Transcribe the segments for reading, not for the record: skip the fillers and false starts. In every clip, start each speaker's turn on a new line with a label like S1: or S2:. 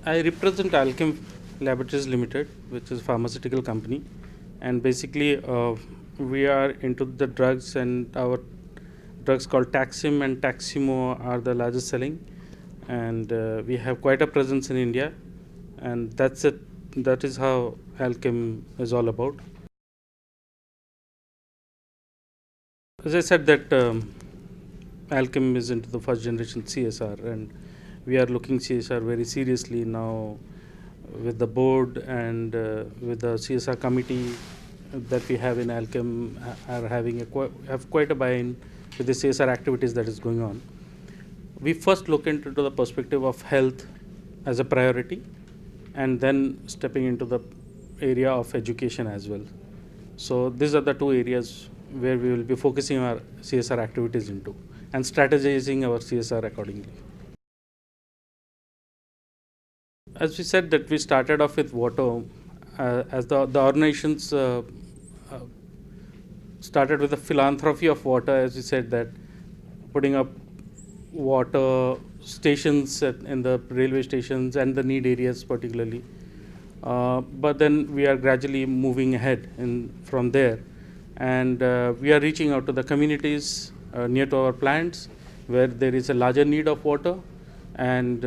S1: I represent Alkem Laboratories Limited, which is a pharmaceutical company, and basically we are into the drugs, and our drugs called Taxim and Taximo are the largest selling, and we have quite a presence in India, and that's it. That is how Alkem is all about. As I said that Alkem is into the first generation CSR, and we are looking CSR very seriously now with the board and with the CSR committee that we have in Alkem are having have quite a buy-in with the CSR activities that is going on. We first look into the perspective of health as a priority, and then stepping into the area of education as well. So these are the two areas where we will be focusing our CSR activities into and strategizing our CSR accordingly. As we said that we started off with water, as the organizations started with the philanthropy of water, as we said that putting up water stations in the railway stations and the need areas particularly. But then we are gradually moving ahead from there, and we are reaching out to the communities near to our plants where there is a larger need of water, and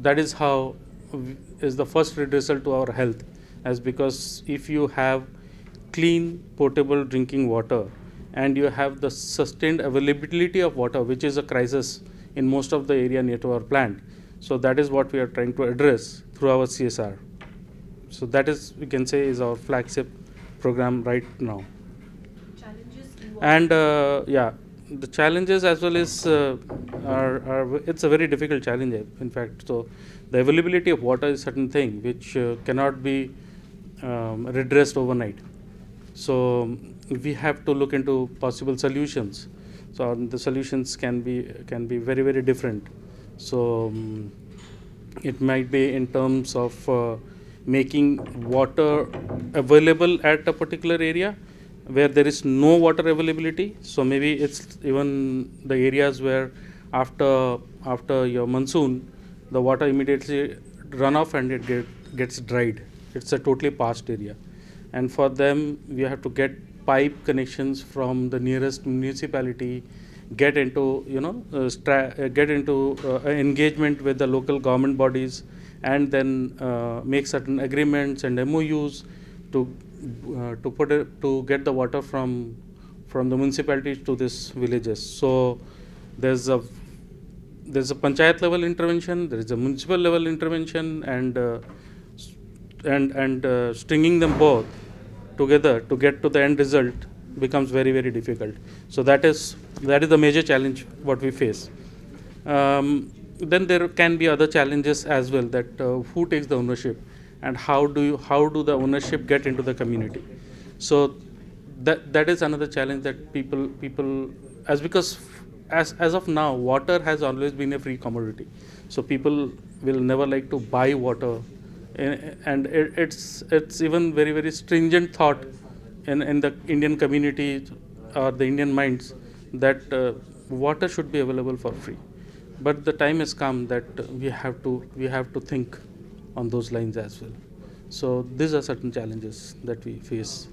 S1: that is how is the first result to our health, as because if you have clean potable drinking water and you have the sustained availability of water, which is a crisis in most of the area near to our plant, so that is what we are trying to address through our CSR. So that is, we can say, is our flagship program right now.
S2: Challenges
S1: and the challenges as well is it's a very difficult challenge, in fact. So the availability of water is a certain thing which cannot be redressed overnight. So we have to look into possible solutions. So the solutions can be very, very different. So it might be in terms of making water available at a particular area where there is no water availability. So maybe it's even the areas where after your monsoon the water immediately run off and it gets dried. It's a totally parched area, and for them we have to get pipe connections from the nearest municipality, get into engagement with the local government bodies, and then make certain agreements and MOUs to get the water from the municipalities to these villages. So there's a panchayat level intervention, there is a municipal level intervention, and stringing them both together to get to the end result becomes very, very difficult. So that is the major challenge what we face. Then there can be other challenges as well, that who takes the ownership and how do the ownership get into the community. So that is another challenge that people because as of now water has always been a free commodity. So people will never like to buy water, and it's even very, very stringent thought in the Indian community or the Indian minds that water should be available for free. But the time has come that we have to think on those lines as well. So these are certain challenges that we face.